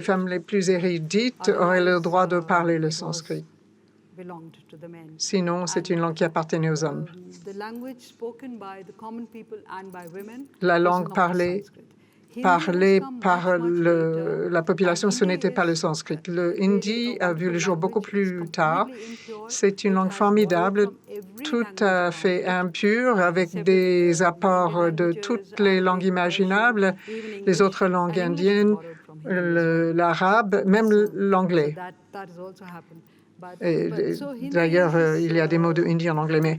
femmes les plus érudites auraient le droit de parler le sanskrit. Sinon, c'est une langue qui appartenait aux hommes. La langue parlée par la population, ce n'était pas le sanskrit. Le hindi a vu le jour beaucoup plus tard. C'est une langue formidable, tout à fait impure, avec des apports de toutes les langues imaginables, les autres langues indiennes, l'arabe, même l'anglais. D'ailleurs, il y a des mots de hindi en anglais, mais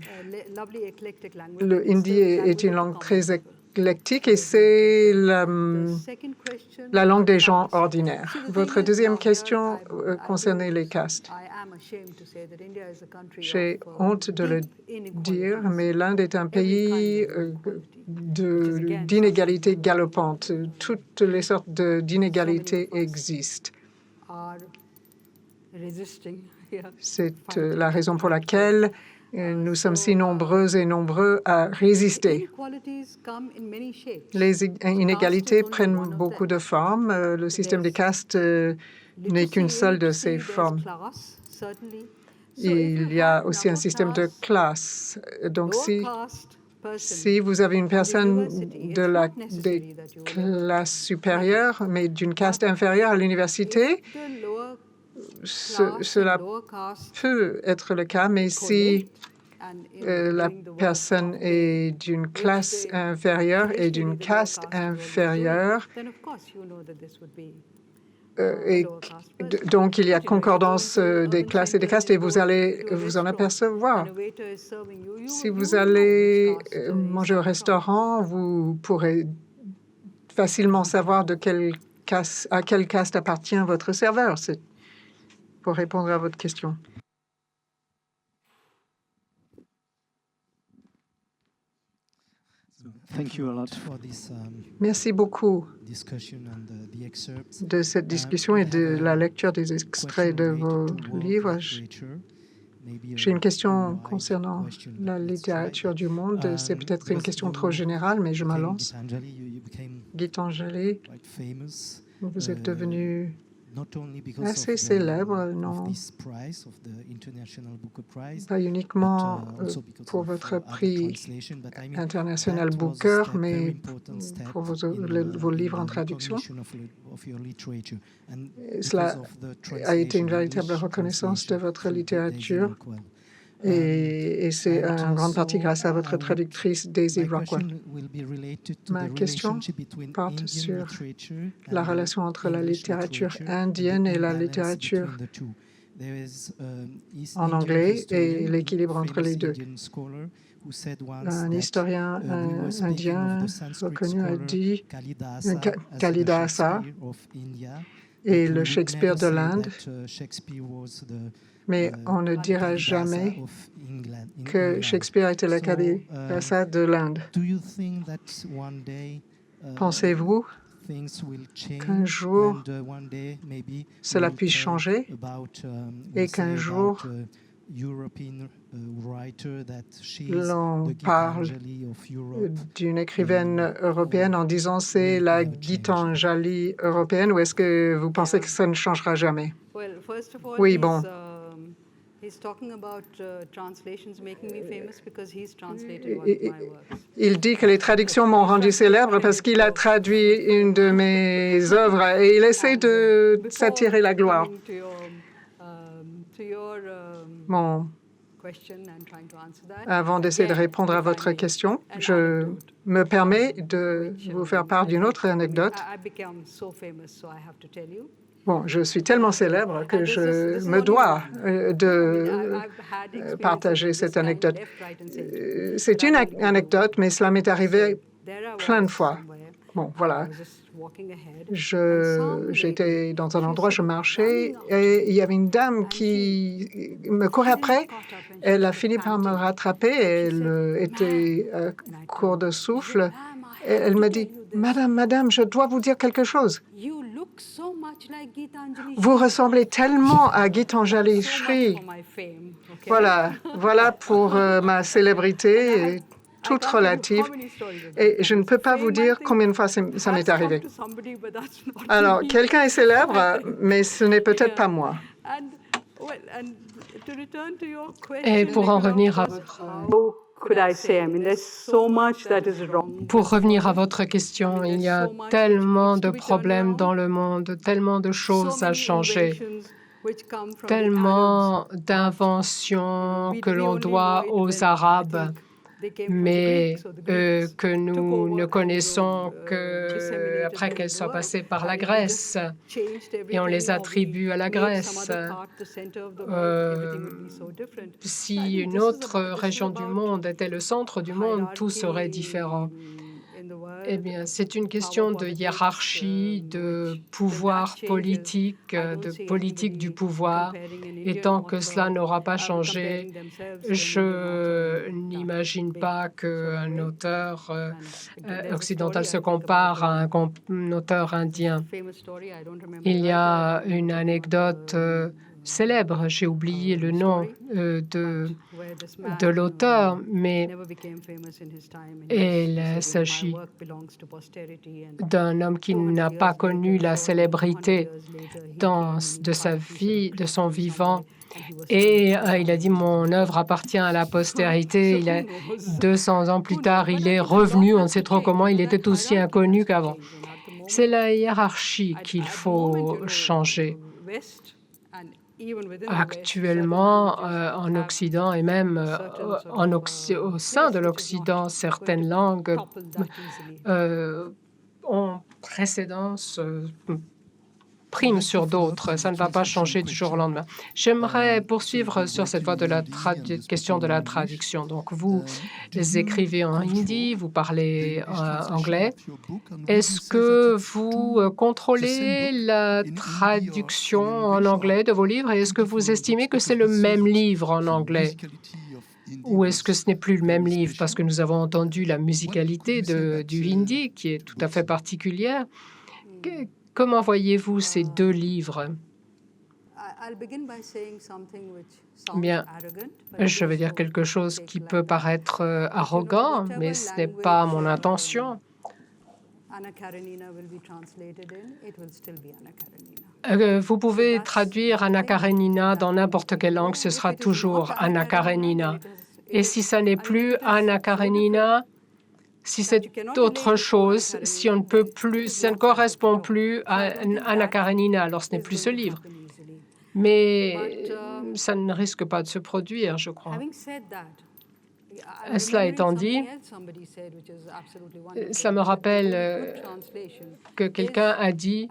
le hindi est une langue très éclectique et c'est la langue des gens ordinaires. Votre deuxième question concernait les castes. J'ai honte de le dire, mais l'Inde est un pays d'inégalités galopantes. Toutes les sortes d'inégalités existent. C'est la raison pour laquelle nous sommes si nombreuses et nombreux à résister. Les inégalités prennent beaucoup de formes. Le système des castes n'est qu'une seule de ces formes. Il y a aussi un système de classe. Donc, si vous avez une personne des classes supérieures, mais d'une caste inférieure à l'université, cela peut être le cas, mais si la personne est d'une classe inférieure et d'une caste inférieure, donc il y a concordance des classes et des castes et vous allez vous en apercevoir. Si vous allez manger au restaurant, vous pourrez facilement savoir à quelle caste appartient votre serveur. C'est pour répondre à votre question. Merci beaucoup de cette discussion et de la lecture des extraits de vos livres. J'ai une question concernant la littérature du monde. C'est peut-être une question trop générale, mais je me lance. Gitanjali, vous êtes devenu assez célèbre, non pas uniquement pour votre prix international Booker, mais pour vos livres en traduction. Cela a été une véritable reconnaissance de votre littérature et c'est en grande partie grâce à votre traductrice Daisy Rockwell. Ma question porte sur la relation entre la littérature indienne et la littérature en anglais et l'équilibre entre les deux. Un historien indien reconnu a dit Kalidasa et le Shakespeare de l'Inde, mais on ne dira jamais que Shakespeare était le Kalidasa de l'Inde. Pensez-vous qu'un jour cela puisse changer et qu'un jour l'on parle d'une écrivaine européenne en disant c'est la Gitanjali européenne, ou est-ce que vous pensez que ça ne changera jamais? Oui, bon. Il dit que les traductions m'ont rendu célèbre parce qu'il a traduit une de mes œuvres et il essaie de s'attirer la gloire. Bon. Avant d'essayer de répondre à votre question, je me permets de vous faire part d'une autre anecdote. Bon, je suis tellement célèbre que je me dois de partager cette anecdote. C'est une anecdote, mais cela m'est arrivé plein de fois. Bon, voilà. J'étais dans un endroit, je marchais, et il y avait une dame qui me courait après. Elle a fini par me rattraper. Elle était à court de souffle. Et elle me dit, « Madame, je dois vous dire quelque chose. Vous ressemblez tellement à Gitanjali Shri. » Voilà pour ma célébrité, toute relative. Et je ne peux pas vous dire combien de fois ça m'est arrivé. Alors, quelqu'un est célèbre, mais ce n'est peut-être pas moi. Et pour en revenir à votre question, il y a tellement de problèmes dans le monde, tellement de choses à changer, tellement d'inventions que l'on doit aux Arabes, mais que nous ne connaissons qu'après qu'elles soient passées par la Grèce, et on les attribue à la Grèce. Si une autre région du monde était le centre du monde, tout serait différent. Eh bien, c'est une question de hiérarchie, de pouvoir politique, de politique du pouvoir. Et tant que cela n'aura pas changé, je n'imagine pas qu'un auteur occidental se compare à un auteur indien. Il y a une anecdote célèbre, j'ai oublié le nom de l'auteur, mais il s'agit d'un homme qui n'a pas connu la célébrité de sa vie, de son vivant. Et il a dit, mon œuvre appartient à la postérité. 200 ans plus tard, il est revenu, on ne sait trop comment, il était aussi inconnu qu'avant. C'est la hiérarchie qu'il faut changer. Actuellement, en Occident et même au sein de l'Occident, certaines langues ont précédence, prime sur d'autres. Ça ne va pas changer du jour au lendemain. J'aimerais poursuivre sur cette voie de la question de la traduction. Donc, vous écrivez en hindi, vous parlez anglais. Est-ce que vous contrôlez la traduction en anglais de vos livres et est-ce que vous estimez que c'est le même livre en anglais? Ou est-ce que ce n'est plus le même livre? Parce que nous avons entendu la musicalité du hindi qui est tout à fait particulière. Comment voyez-vous ces deux livres? Bien, je vais dire quelque chose qui peut paraître arrogant, mais ce n'est pas mon intention. Vous pouvez traduire Anna Karenina dans n'importe quelle langue, ce sera toujours Anna Karenina. Et si ça n'est plus Anna Karenina, si c'est autre chose, si on ne peut plus, si ça ne correspond plus à Anna Karenina, alors ce n'est plus ce livre. Mais ça ne risque pas de se produire, je crois. Cela étant dit, ça me rappelle que quelqu'un a dit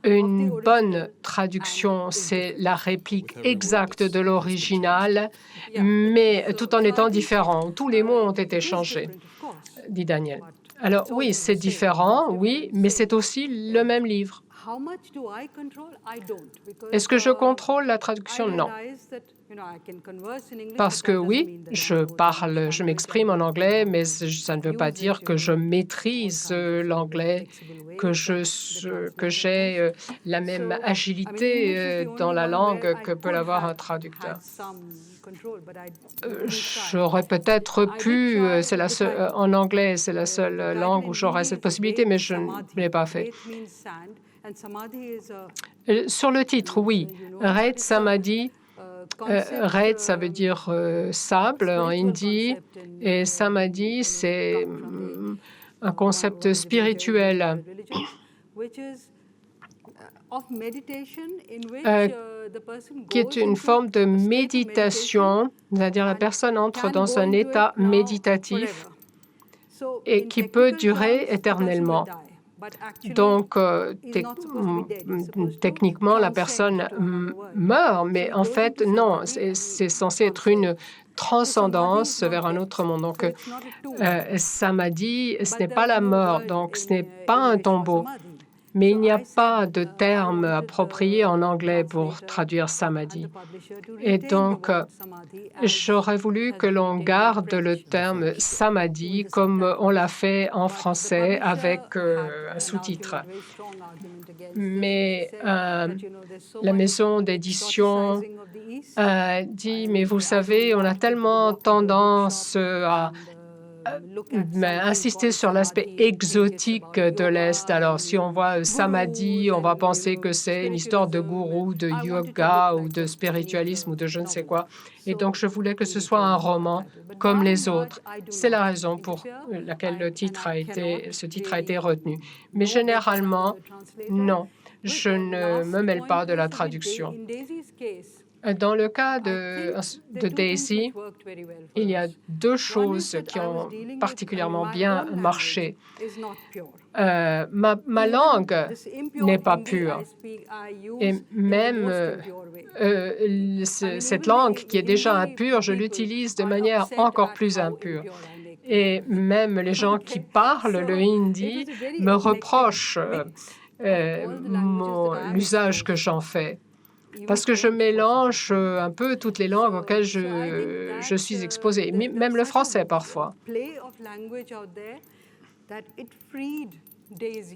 une bonne traduction, c'est la réplique exacte de l'original, mais tout en étant différent. Tous les mots ont été changés, dit Daniel. Alors oui, c'est différent, oui, mais c'est aussi le même livre. Est-ce que je contrôle la traduction? Non. Parce que oui, je m'exprime en anglais, mais ça ne veut pas dire que je maîtrise l'anglais, que j'ai la même agilité dans la langue que peut l'avoir un traducteur. J'aurais peut-être pu, en anglais, c'est la seule langue où j'aurais cette possibilité, mais je ne l'ai pas fait. Sur le titre, oui, Red Samadhi. Red, ça veut dire sable en hindi, et Samadhi, c'est un concept spirituel qui est une forme de méditation, c'est-à-dire la personne entre dans un état méditatif et qui peut durer éternellement. Donc, techniquement, la personne meurt, mais en fait, non, c'est censé être une transcendance vers un autre monde. Donc, samadhi, ce n'est pas la mort, donc ce n'est pas un tombeau. Mais il n'y a pas de terme approprié en anglais pour traduire samadhi. Et donc, j'aurais voulu que l'on garde le terme samadhi comme on l'a fait en français avec un sous-titre. Mais la maison d'édition dit, mais vous savez, on a tellement tendance à insister sur l'aspect exotique de l'Est. Alors, si on voit samadhi, on va penser que c'est une histoire de gourou, de yoga ou de spiritualisme ou de je ne sais quoi. Et donc, je voulais que ce soit un roman comme les autres. C'est la raison pour laquelle ce titre a été retenu. Mais généralement, non, je ne me mêle pas de la traduction. Dans le cas de Daisy, il y a deux choses qui ont particulièrement bien marché. Ma langue n'est pas pure. Et même cette langue qui est déjà impure, je l'utilise de manière encore plus impure. Et même les gens qui parlent le hindi me reprochent l'usage que j'en fais. Parce que je mélange un peu toutes les langues auxquelles je suis exposée, même le français parfois.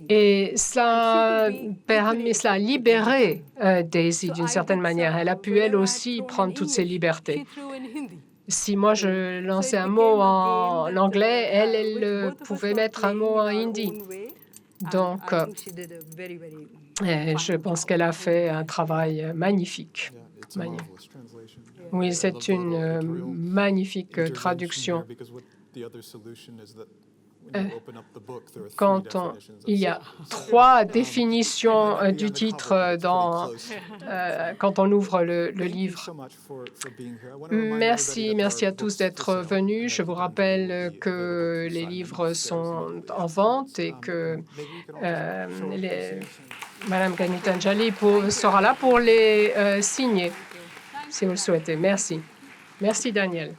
Et cela a libéré Daisy d'une certaine manière. Elle a pu, elle aussi, prendre toutes ses libertés. Si moi, je lançais un mot en anglais, elle pouvait mettre un mot en hindi. Donc, je pense qu'elle a fait un travail magnifique. Oui, c'est une magnifique traduction. Il y a 3 définitions du titre quand on ouvre le livre. Merci à tous d'être venus. Je vous rappelle que les livres sont en vente et que Madame Ganitanjali sera là pour les signer, si vous le souhaitez. Merci. Merci, Daniel.